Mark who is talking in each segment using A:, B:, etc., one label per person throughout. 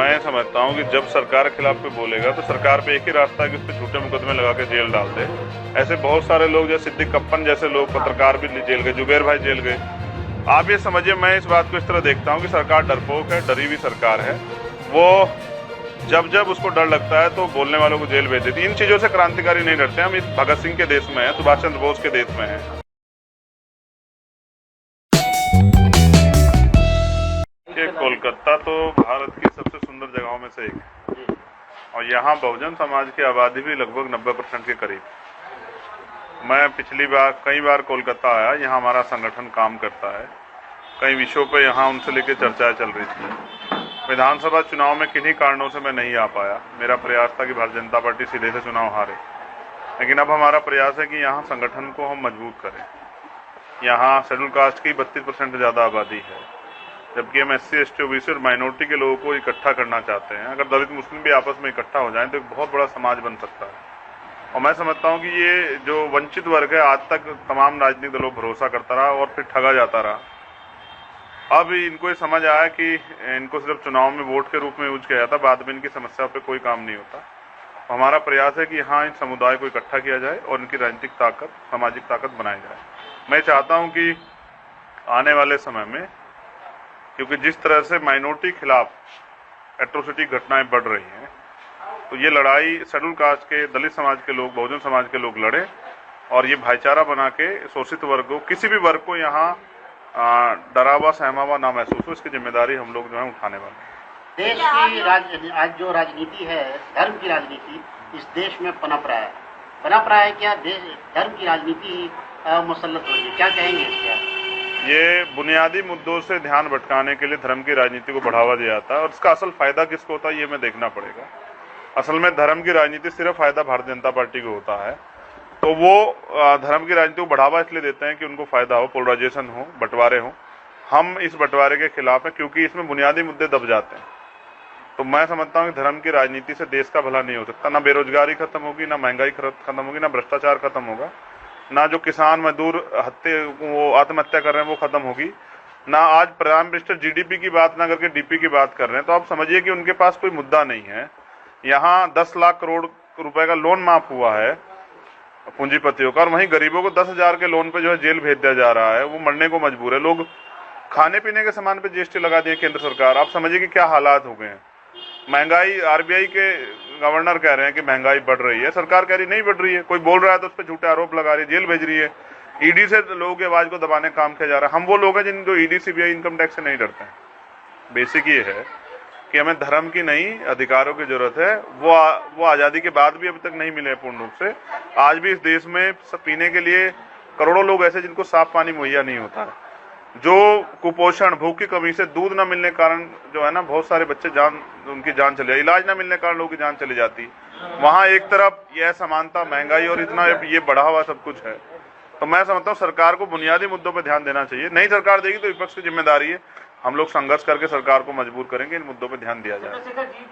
A: मैं समझता हूँ कि जब सरकार के खिलाफ कोई बोलेगा तो सरकार पे एक ही रास्ता है कि उस पर झूठे मुकदमे लगा के जेल डाल दे। ऐसे बहुत सारे लोग जैसे सिद्दीक कप्पन जैसे लोग, पत्रकार भी जेल गए, जुबेर भाई जेल गए। आप ये समझिए, मैं इस बात को इस तरह देखता हूँ कि सरकार डरपोक है, डरी हुई सरकार है। वो जब जब उसको डर लगता है तो बोलने वालों को जेल भेज देती है। इन चीजों से क्रांतिकारी नहीं डरते। हम इस भगत सिंह के देश में हैं, सुभाष चंद्र बोस के देश में हैं। कोलकाता तो भारत की सबसे सुंदर जगहों में से एक है और यहाँ बहुजन समाज की आबादी भी लगभग 90% के करीब। मैं पिछली बार कई बार कोलकाता आया, यहाँ हमारा संगठन काम करता है। कई विषयों पर यहाँ उनसे लेकर चर्चाएं चल रही थी। विधानसभा चुनाव में किन्हीं कारणों से मैं नहीं आ पाया। मेरा प्रयास था कि भारतीय जनता पार्टी सीधे से चुनाव हारे, लेकिन अब हमारा प्रयास है कि यहाँ संगठन को हम मजबूत करें। यहाँ शेड्यूल कास्ट की 32% से ज़्यादा आबादी है, जबकि हम SC, ST, OBC और माइनॉरिटी के लोगों को इकट्ठा करना चाहते हैं। अगर दलित मुस्लिम भी आपस में इकट्ठा हो जाएं तो एक बहुत बड़ा समाज बन सकता है। और मैं समझता हूं कि ये जो वंचित वर्ग है, आज तक तमाम राजनीतिक दलों पर भरोसा करता रहा और फिर ठगा जाता रहा। अब इनको ये समझ आया कि इनको सिर्फ चुनाव में वोट के रूप में यूज किया जाता, बाद में इनकी समस्या पे कोई काम नहीं होता। हमारा प्रयास है कि यहाँ इन समुदाय को इकट्ठा किया जाए और इनकी राजनीतिक ताकत, सामाजिक ताकत बनाई जाए। मैं चाहता हूँ कि आने वाले समय में, क्योंकि जिस तरह से माइनॉरिटी खिलाफ एट्रोसिटी घटनाएं बढ़ रही हैं, तो ये लड़ाई शेड्यूल कास्ट के, दलित समाज के लोग, बहुजन समाज के लोग लड़े और ये भाईचारा बना के शोषित वर्ग को, किसी भी वर्ग को यहाँ डरावा सहमा हुआ ना महसूस हो, इसकी जिम्मेदारी हम लोग जो है उठाने वाले हैं।
B: देश की आज जो राजनीति है, धर्म की राजनीति इस देश में पनप रहा है क्या? धर्म की राजनीति मुसल्लत हो रही है, क्या कहेंगे इसका?
A: ये बुनियादी मुद्दों से ध्यान भटकाने के लिए धर्म की राजनीति को बढ़ावा दिया जाता है और इसका असल फायदा किसको होता है ये मैं देखना पड़ेगा। असल में धर्म की राजनीति सिर्फ फायदा भारतीय जनता पार्टी को होता है, तो वो धर्म की राजनीति को बढ़ावा इसलिए देते हैं कि उनको फायदा हो, पोलराइजेशन हो, बंटवारे हो। हम इस बंटवारे के खिलाफ हैं क्योंकि इसमें बुनियादी मुद्दे दब जाते हैं। तो मैं समझता हूँ कि धर्म की राजनीति से देश का भला नहीं हो सकता। ना बेरोजगारी खत्म होगी, ना महंगाई खत्म होगी, ना भ्रष्टाचार खत्म होगा, ना जो किसान मजदूर वो आत्महत्या कर रहे हैं वो खत्म होगी, ना आज प्राइम मिनिस्टर GDP की बात ना करके DP की बात कर रहे हैं। तो आप समझिए कि उनके पास कोई मुद्दा नहीं है। यहाँ 10 लाख करोड़ रुपए का लोन माफ हुआ है पूंजीपतियों का, और वहीं गरीबों को 10,000 के लोन पे जो है जेल भेज दिया जा रहा है। वो मरने को मजबूर है। लोग खाने पीने के सामान पे GST लगा दिए केंद्र सरकार। आप समझिए कि क्या हालात हो गए हैं। महंगाई, RBI के गवर्नर कह रहे हैं कि महंगाई बढ़ रही है, सरकार कह रही नहीं बढ़ रही है। कोई बोल रहा है तो उस पर झूठे आरोप लगा रही है, जेल भेज रही है। ED से लोगों की आवाज को दबाने का काम किया जा रहा है। हम वो लोग हैं जिन जो ED, CBI, इनकम टैक्स से नहीं डरते हैं। बेसिक ये है कि हमें धर्म की नहीं, अधिकारों की जरूरत है। वो आजादी के बाद भी अभी तक नहीं मिले पूर्ण रूप से। आज भी इस देश में पीने के लिए करोड़ों लोग ऐसे जिनको साफ पानी मुहैया नहीं होता है। जो कुपोषण, भूख की कमी से दूध न मिलने के कारण जो है ना, बहुत सारे बच्चे उनकी जान चली जाती, इलाज न मिलने के कारण लोगों की जान चली जाती। वहाँ एक तरफ यह समानता, महंगाई और इतना ये बढ़ा हुआ सब कुछ है। तो मैं समझता हूँ सरकार को बुनियादी मुद्दों पर ध्यान देना चाहिए। नहीं सरकार देगी तो विपक्ष की जिम्मेदारी है, हम लोग संघर्ष करके सरकार को मजबूर करेंगे, इन मुद्दों पर ध्यान दिया जाए।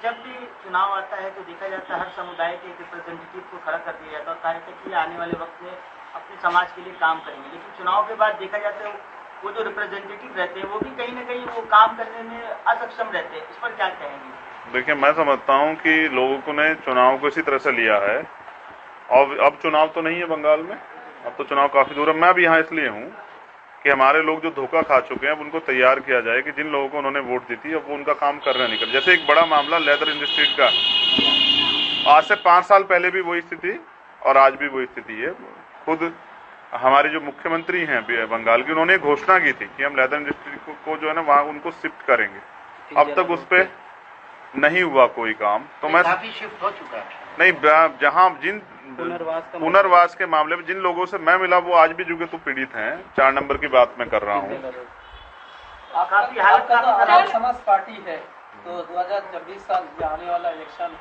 C: जब भी चुनाव आता है तो देखा जाता है हर समुदाय के रिप्रेजेंटेटिव को खड़ा कर दिया जाता है और कहा जाता है कि आने वाले वक्त में अपने समाज के लिए काम करेंगे। लेकिन चुनाव के बाद देखा जाता है वो जो रिप्रेजेंटेटिव रहते हैं वो भी कहीं ना कहीं वो काम करने में असक्षम रहते हैं। इस पर क्या कहेंगे?
A: देखिए, मैं समझता हूँ कि लोगों ने चुनाव को इसी तरह से लिया है। और अब चुनाव तो नहीं है बंगाल में, अब तो चुनाव काफी दूर है। मैं भी यहाँ इसलिए हूँ कि हमारे लोग जो धोखा खा चुके हैं अब उनको तैयार किया जाए कि जिन लोगों को उन्होंने वोट दी थी अब वो उनका काम कर रहे निकल। जैसे एक बड़ा मामला लेदर इंडस्ट्री का, आज से 5 साल पहले भी वही स्थिति और आज भी वही स्थिति है। खुद हमारे जो मुख्यमंत्री हैं बंगाल की, उन्होंने घोषणा की थी कि हम लेदर इंडस्ट्री को जो है ना वहाँ उनको शिफ्ट करेंगे। अब तक उस पर नहीं हुआ कोई काम। तो मैं
B: काफी शिफ्ट हो चुका है।
A: नहीं, जहाँ जिन पुनर्वास के मामले में जिन लोगों से मैं मिला वो आज भी जुगे तो पीड़ित हैं। 4 नंबर की बात मैं कर रहा हूँ।
C: काफी हालत
D: आजाद समाज पार्टी है, तो 2026 साल आने वाला इलेक्शन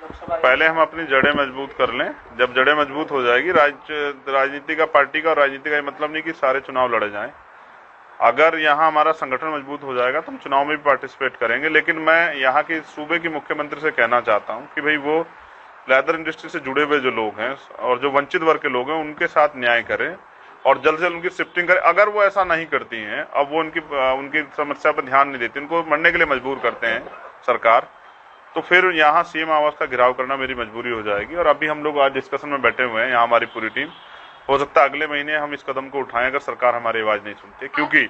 D: लोकसभा,
A: पहले हम अपनी जड़ें मजबूत कर लें। जब जड़ें मजबूत हो जाएगी, राजनीति का, पार्टी का और राजनीति का मतलब नहीं कि सारे चुनाव लड़े जाएं। अगर यहाँ हमारा संगठन मजबूत हो जाएगा तो हम चुनाव में भी पार्टिसिपेट करेंगे। लेकिन मैं यहाँ के सूबे के मुख्यमंत्री से कहना चाहता हूँ कि भाई वो लेदर इंडस्ट्री से जुड़े हुए जो लोग हैं और जो वंचित वर्ग के लोग हैं उनके साथ न्याय करें और जल्द से जल्द उनकी शिफ्टिंग करें। अगर वो ऐसा नहीं करती हैं, अब वो उनकी समस्या पर ध्यान नहीं देती, उनको मरने के लिए मजबूर करते हैं, सरकार, तो फिर यहाँ सीएम आवास का घेराव करना मेरी मजबूरी हो जाएगी। और अभी हम लोग आज डिस्कशन में बैठे हुए हैं, यहाँ हमारी पूरी टीम, हो सकता है अगले महीने हम इस कदम को उठाएं अगर सरकार हमारी आवाज नहीं सुनती, क्योंकि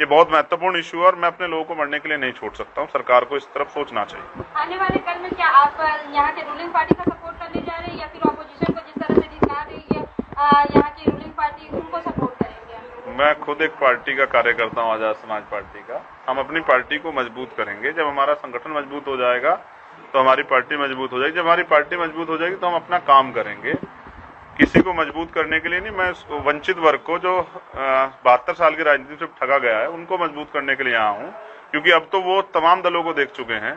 A: ये बहुत महत्वपूर्ण इशू है और मैं अपने लोगों को मरने के लिए नहीं छोड़ सकता हूँ। सरकार को इस तरफ सोचना चाहिए।
E: आने वाले कल में क्या आप यहाँ के रूलिंग पार्टी का सपोर्ट करने जा रहे हैं या फिर ऑपोजिशन को जिस तरह से दिखा रही है यहाँ की रूलिंग पार्टी, उनको सपोर्ट करेंगे?
A: मैं खुद एक पार्टी का कार्यकर्ता हूँ, आजाद समाज पार्टी का। हम अपनी पार्टी को मजबूत करेंगे। जब हमारा संगठन मजबूत हो जाएगा तो हमारी पार्टी मजबूत हो जाएगी। जब हमारी पार्टी मजबूत हो जाएगी तो हम अपना काम करेंगे। किसी को मजबूत करने के लिए नहीं, मैं वंचित वर्ग को जो 72 साल की राजनीति से ठगा गया है उनको मजबूत करने के लिए आया हूँ, क्योंकि अब तो वो तमाम दलों को देख चुके हैं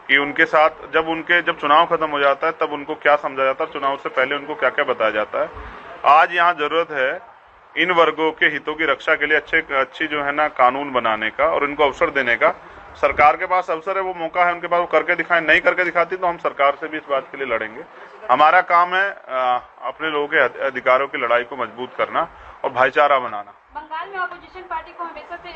A: कि उनके साथ जब चुनाव खत्म हो जाता है तब उनको क्या समझा जाता है, चुनाव से पहले उनको क्या क्या बताया जाता है। आज यहाँ जरूरत है इन वर्गों के हितों की रक्षा के लिए अच्छी जो है ना कानून बनाने का और इनको अवसर देने का। सरकार के पास अवसर है, वो मौका है उनके पास, वो करके दिखाएं। नहीं करके दिखाती तो हम सरकार से भी इस बात के लिए लड़ेंगे। हमारा काम है अपने लोगों के अधिकारों की लड़ाई को मजबूत करना और भाईचारा बनाना।
E: बंगाल में ऑपोजिशन पार्टी को हमेशा से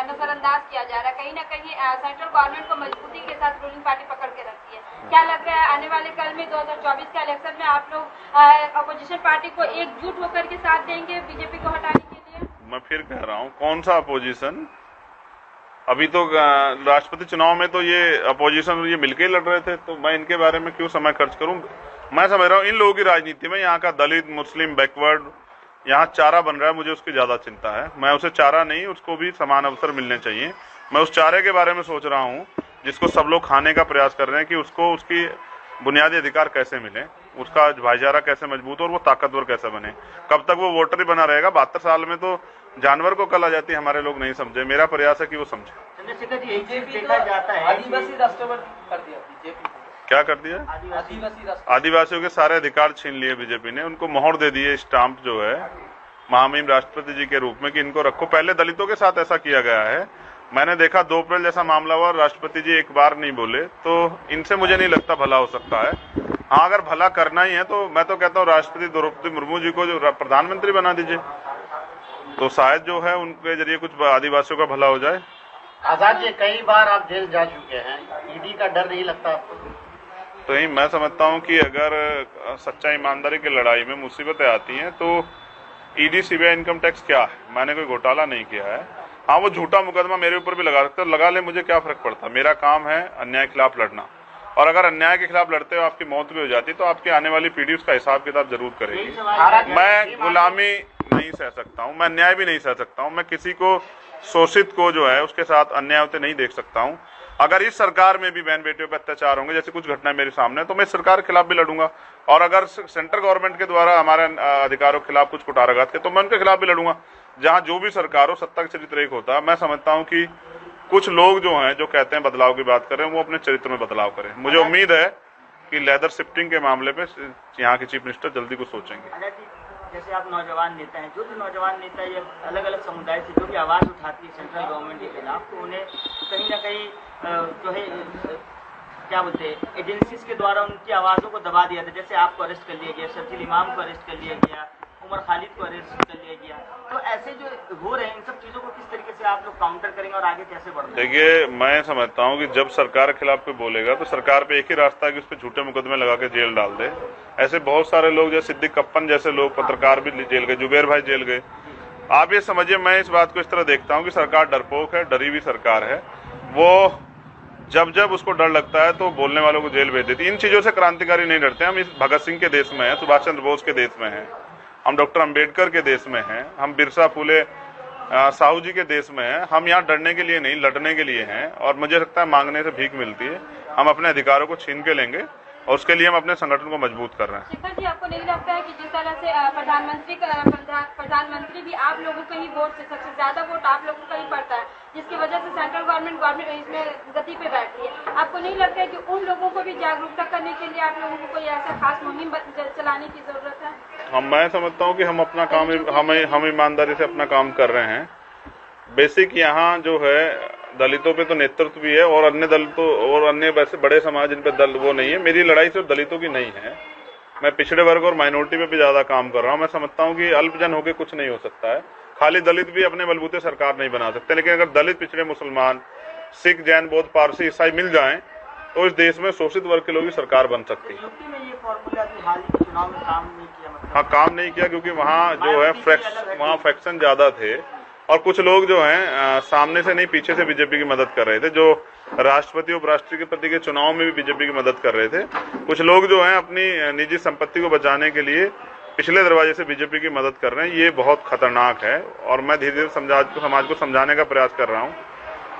E: नजरअंदाज किया जा रहा है, कहीं ना कहीं सेंट्रल गवर्नमेंट को मजबूती के साथ रूलिंग पार्टी पकड़ के रखती है। क्या लग रहा है आने वाले कल में 2024 के इलेक्शन में आप लोग ऑपोजिशन पार्टी को एकजुट होकर के साथ देंगे बीजेपी को हटाने के लिए? मैं
A: फिर कह रहा हूँ, कौन सा अपोजिशन? अभी तो राष्ट्रपति चुनाव में तो ये अपोजिशन ये मिलके ही लड़ रहे थे, तो मैं इनके बारे में क्यों समय खर्च करूं? मैं समझ रहा हूं इन लोगों की राजनीति में यहाँ का दलित, मुस्लिम, बैकवर्ड यहाँ चारा बन रहा है, मुझे उसकी ज्यादा चिंता है। मैं उसे चारा नहीं, उसको भी समान अवसर मिलने चाहिए। मैं उस चारे के बारे में सोच रहा हूँ जिसको सब लोग खाने का प्रयास कर रहे हैं कि उसको उसकी बुनियादी अधिकार कैसे मिले, उसका भाईचारा कैसे मजबूत और वो ताकतवर कैसे बने। कब तक वो वोटर ही बना रहेगा? 72 साल में तो जानवर को कल आ जाती है, हमारे लोग नहीं समझे। मेरा प्रयास है कि वो समझे।
C: चंद्रशेखर जी, देखा जाता है
D: आदिवासी राष्ट्रवाद कर दिया बीजेपी।
A: क्या कर दिया? आदिवासियों के सारे अधिकार छीन लिए बीजेपी ने, उनको मोहर दे दिए, स्टाम्प जो है महामहिम राष्ट्रपति जी के रूप में कि इनको रखो। पहले दलितों के साथ ऐसा किया गया है। मैंने देखा 2 अप्रैल जैसा मामला हुआ, राष्ट्रपति जी एक बार नहीं बोले, तो इनसे मुझे नहीं लगता भला हो सकता है। हाँ, अगर भला करना ही है तो मैं तो कहता हूँ राष्ट्रपति द्रौपदी मुर्मू जी को जो प्रधानमंत्री बना दीजिए, तो शायद जो है उनके जरिए कुछ आदिवासियों का भला हो जाए।
B: आजाद जी, कई बार आप जेल जा चुके हैं, ईडी का डर नहीं लगता आपको?
A: तो ही मैं समझता हूँ कि अगर सच्चा ईमानदारी की लड़ाई में मुसीबतें आती हैं तो ईडी, सीबीआई, इनकम टैक्स क्या है? मैंने कोई घोटाला नहीं किया है। हाँ, वो झूठा मुकदमा मेरे ऊपर भी लगा सकते हैं, लगा ले, मुझे क्या फर्क पड़ता। मेरा काम है अन्याय के खिलाफ लड़ना, और अगर अन्याय के खिलाफ लड़ते हो आपकी मौत भी हो जाती तो आपकी आने वाली पीढ़ी उसका हिसाब किताब जरूर करेगी। मैं गुलामी नहीं सह सकता हूँ, मैं अन्याय भी नहीं सह सकता हूँ। मैं किसी को शोषित को जो है उसके साथ अन्याय होते नहीं देख सकता हूँ। अगर इस सरकार में भी बहन बेटियों पर अत्याचार होंगे, जैसे कुछ घटनाएं मेरे सामने, तो मैं सरकार के खिलाफ भी लड़ूंगा। और अगर सेंट्रल गवर्नमेंट के द्वारा हमारे अधिकारों के खिलाफ कुछ कुठाराघात के, तो मैं उनके खिलाफ भी लड़ूंगा। जहां जो भी सरकार हो, सत्ता के चरित्र एक होता है। मैं समझता हूं कि कुछ लोग जो हैं, जो कहते हैं बदलाव की बात कर रहे हैं, वो अपने चरित्र में बदलाव करें। मुझे उम्मीद है कि लेदर शिफ्टिंग के मामले पे यहाँ के चीफ मिनिस्टर जल्दी कुछ सोचेंगे।
C: जैसे आप नौजवान नेता हैं, जो भी नौजवान नेता ये अलग अलग समुदाय से जो भी आवाज उठाती है सेंट्रल गवर्नमेंट के खिलाफ, तो उन्हें कहीं ना कहीं जो है क्या बोलते हैं, एजेंसीज के द्वारा उनकी आवाजों को दबा दिया था। जैसे आपको अरेस्ट कर लिया गया, शर्जील इमाम को अरेस्ट कर लिया गया, उमर खालिद को अरेस्ट कर लिया गया। तो ऐसे जो हो रहे हैं, इन सब चीजों को किस तरीके से आप लोग काउंटर करेंगे और आगे कैसे बढ़ेंगे?
A: देखिए, मैं समझता हूँ कि जब सरकार के खिलाफ कोई बोलेगा तो सरकार पे एक ही रास्ता है कि उस पर झूठे मुकदमे लगा के जेल डाल दे। ऐसे बहुत सारे लोग, जैसे सिद्दीक कप्पन जैसे लोग, पत्रकार भी जेल गए, जुबेर भाई जेल गए। आप ये समझिए, मैं इस बात को इस तरह देखता हूँ कि सरकार डरपोक है, डरी हुई सरकार है। वो जब उसको डर लगता है तो बोलने वालों को जेल भेज देती है। इन चीजों से क्रांतिकारी नहीं डरते। हम इस भगत सिंह के देश में हैं, सुभाष चंद्र बोस के देश में हैं, हम डॉक्टर अंबेडकर के देश में हैं, हम बिरसा फुले साहू जी के देश में हैं। हम यहाँ डरने के लिए नहीं, लड़ने के लिए हैं। और मुझे लगता है मांगने से भीख मिलती है। हम अपने अधिकारों को छीन के लेंगे और उसके लिए हम अपने संगठन को मजबूत कर रहे हैं।
E: शेखर जी, आपको नहीं लगता है कि जिस तरह से प्रधानमंत्री भी आप लोगों के ही वोट से, सबसे ज्यादा वोट आप लोगों का ही पड़ता है, जिसकी वजह से सेंट्रल गवर्नमेंट इसमें गति पे बैठी है? आपको नहीं लगता है कि उन लोगों को भी जागरूकता करने के लिए आप लोगों को कोई ऐसा खास मुहिम चलाने की जरूरत है?
A: मैं समझता हूँ कि हम अपना काम, हम ईमानदारी से अपना काम कर रहे हैं। बेसिक यहाँ जो है दलितों पे तो नेतृत्व भी है, और अन्य दलितों और अन्य वैसे बड़े समाज जिन पे दल वो नहीं है। मेरी लड़ाई सिर्फ दलितों की नहीं है, मैं पिछड़े वर्ग और माइनॉरिटी पे भी ज्यादा काम कर रहा हूँ। मैं समझता हूँ कि अल्पजन होकर कुछ नहीं हो सकता है। खाली दलित भी अपने बलबूते सरकार नहीं बना सकते, लेकिन अगर दलित, पिछड़े, मुसलमान, सिख, जैन, बौद्ध, पारसी, ईसाई मिल जाएं तो इस देश में शोषित वर्ग के लोगों की सरकार बन सकती है।
C: यूपी में ये फॉर्मूला अभी हाल के चुनाव में काम नहीं किया, मतलब
A: हाँ, काम नहीं किया क्योंकि वहाँ जो है वहाँ फैक्शन ज्यादा थे और कुछ लोग जो हैं सामने से नहीं पीछे से बीजेपी की मदद कर रहे थे। जो राष्ट्रपति उपराष्ट्रपति के प्रति के चुनाव में भी बीजेपी की मदद कर रहे थे। कुछ लोग जो हैं अपनी निजी संपत्ति को बचाने के लिए पिछले दरवाजे से बीजेपी की मदद कर रहे हैं। ये बहुत खतरनाक है और मैं धीरे धीरे समाज को समझाने का प्रयास कर रहा हूँ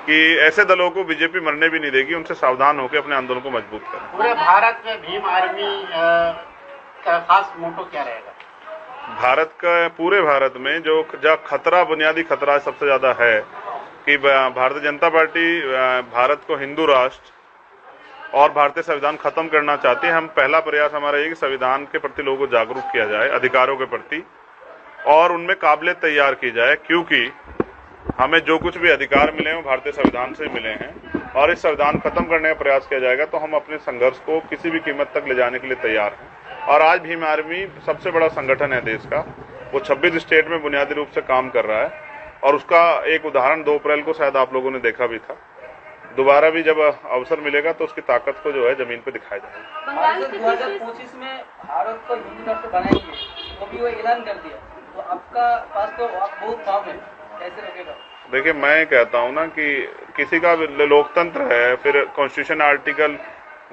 A: कि ऐसे दलों को बीजेपी मरने भी नहीं देगी। उनसे सावधान होकर अपने आंदोलन को मजबूत करें।
B: पूरे भारत में भीम आर्मी का खास मोटो क्या रहेगा?
A: भारत का पूरे भारत में जो खतरा, बुनियादी खतरा सबसे ज्यादा है कि भारतीय जनता पार्टी भारत को हिंदू राष्ट्र और भारतीय संविधान खत्म करना चाहती है। हम पहला प्रयास हमारा ये कि संविधान के प्रति लोगों को जागरूक किया जाए, अधिकारों के प्रति, और उनमें काबिलियत तैयार की जाए, क्योंकि हमें जो कुछ भी अधिकार मिले हैं वो भारतीय संविधान से मिले हैं और इस संविधान खत्म करने का प्रयास किया जाएगा तो हम अपने संघर्ष को किसी भी कीमत तक ले जाने के लिए तैयार हैं। और आज भीम आर्मी सबसे बड़ा संगठन है देश का। वो 26 स्टेट में बुनियादी रूप से काम कर रहा है और उसका एक उदाहरण 2 अप्रैल को शायद आप लोगों ने देखा भी था। दोबारा भी जब अवसर मिलेगा तो उसकी ताकत को जो है जमीन पे दिखाया जाएगा।
D: 2025 में भारत को हिंदू राष्ट्र बनाएंगे वो भी वो ऐलान कर दिया, तो आपका पास तो बहुत काम है, कैसे रोकेगा?
A: देखिए, मैं कहता हूं ना कि किसी का लोकतंत्र है, फिर कॉन्स्टिट्यूशन आर्टिकल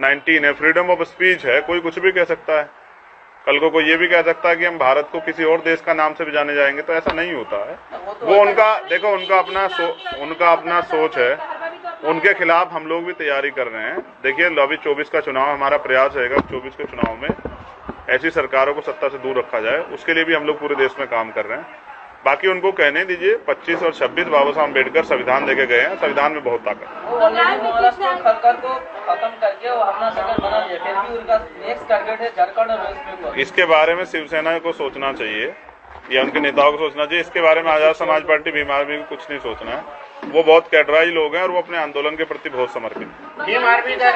A: 19 है, फ्रीडम ऑफ स्पीच है, कोई कुछ भी कह सकता है। कल को कोई ये भी कह सकता है कि हम भारत को किसी और देश का नाम से भी जाने जाएंगे, तो ऐसा नहीं होता है। वो उनका देखो, उनका अपना सोच है, उनके खिलाफ हम लोग भी तैयारी कर रहे हैं। देखिए, अभी 24 का चुनाव, हमारा प्रयास रहेगा 24 के चुनाव में ऐसी सरकारों को सत्ता से दूर रखा जाए, उसके लिए भी हम लोग पूरे देश में काम कर रहे हैं। बाकी उनको कहने दीजिए। 25 और 26 बाबा साहब अम्बेडकर संविधान देके गए हैं, संविधान में बहुत ताकत है।
D: सरकार को खत्म करके वो अपना सरकार बना लिया, फिर भी उनका नेक्स्ट टारगेट है झारखंड और वेस्ट बंगाल।
A: इसके बारे में शिवसेना को सोचना चाहिए या उनके नेताओं को सोचना चाहिए। इसके बारे में आजाद समाज पार्टी, भीम आर्मी को कुछ नहीं सोचना है। वो बहुत कैडराई लोग हैं और वो अपने आंदोलन के प्रति बहुत समर्पित हैं।
B: भीम आर्मी का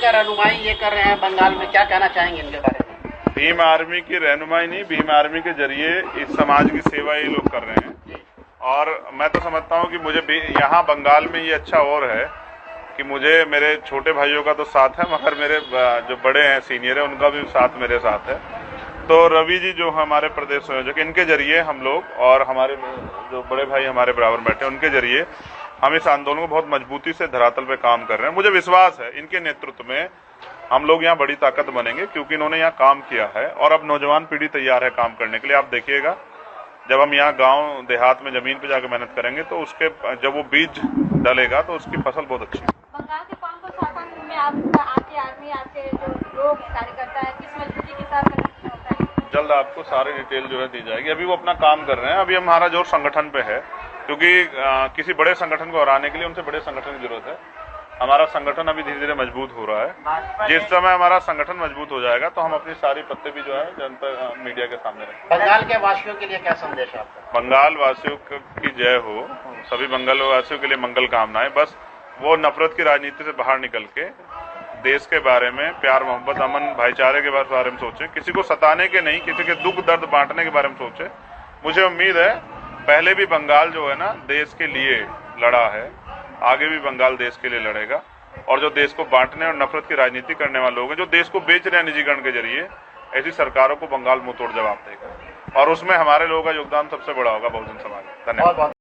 B: रहनुमाई ये कर रहे हैं बंगाल में, क्या कहना चाहेंगे इनके बारे में?
A: भीम आर्मी की रहनुमाई नहीं, भीम आर्मी के जरिए इस समाज की सेवा ये लोग कर रहे हैं। और मैं तो समझता हूँ कि मुझे यहाँ बंगाल में ये अच्छा और है कि मुझे मेरे छोटे भाइयों का तो साथ है, मगर मेरे जो बड़े हैं, सीनियर है, उनका भी साथ मेरे साथ है। तो रवि जी जो हमारे प्रदेश संयोजक, इनके जरिए हम लोग और हमारे जो बड़े भाई हमारे बराबर बैठे, उनके जरिए हम इस आंदोलन को बहुत मजबूती से धरातल पे काम कर रहे हैं। मुझे विश्वास है इनके नेतृत्व में हम लोग यहाँ बड़ी ताकत बनेंगे, क्योंकि इन्होंने यहाँ काम किया है और अब नौजवान पीढ़ी तैयार है काम करने के लिए। आप देखिएगा, जब हम यहाँ गांव देहात में जमीन पे जाकर मेहनत करेंगे तो उसके जब वो बीज डलेगा तो उसकी फसल बहुत अच्छी है।
E: बंगाल के कौन शाखा में आपकी आर्मी, आपके जो लोग कार्यकर्ता है, किस मजबूती के साथ कनेक्ट होता है?
A: जल्द आपको सारी डिटेल जो है दी जाएगी। अभी वो अपना काम कर रहे हैं। अभी हमारा जोर संगठन पे है, क्योंकि किसी बड़े संगठन को हराने के लिए उनसे बड़े संगठन की जरूरत है। हमारा संगठन अभी धीरे धीरे मजबूत हो रहा है। जिस समय हमारा संगठन मजबूत हो जाएगा तो हम अपनी सारी पत्ते भी जो है जनता मीडिया के सामने रखेंगे।
B: बंगाल के वासियों के लिए क्या संदेश है आपका?
A: बंगाल वासियों की जय हो, सभी बंगाल वासियों के लिए मंगल कामनाएं। बस वो नफरत की राजनीति से बाहर निकल के देश के बारे में, प्यार मोहब्बत, अमन भाईचारे के बारे में सोचें। किसी को सताने के नहीं, किसी के दुख दर्द बांटने के बारे में सोचें। मुझे उम्मीद है पहले भी बंगाल जो है ना देश के लिए लड़ा है, आगे भी बंगाल देश के लिए लड़ेगा। और जो देश को बांटने और नफरत की राजनीति करने वाले लोग हैं, जो देश को बेच रहे हैं निजीकरण के जरिए, ऐसी सरकारों को बंगाल मुंह तोड़ जवाब देगा और उसमें हमारे लोगों का योगदान सबसे बड़ा होगा बहुजन समाज। धन्यवाद।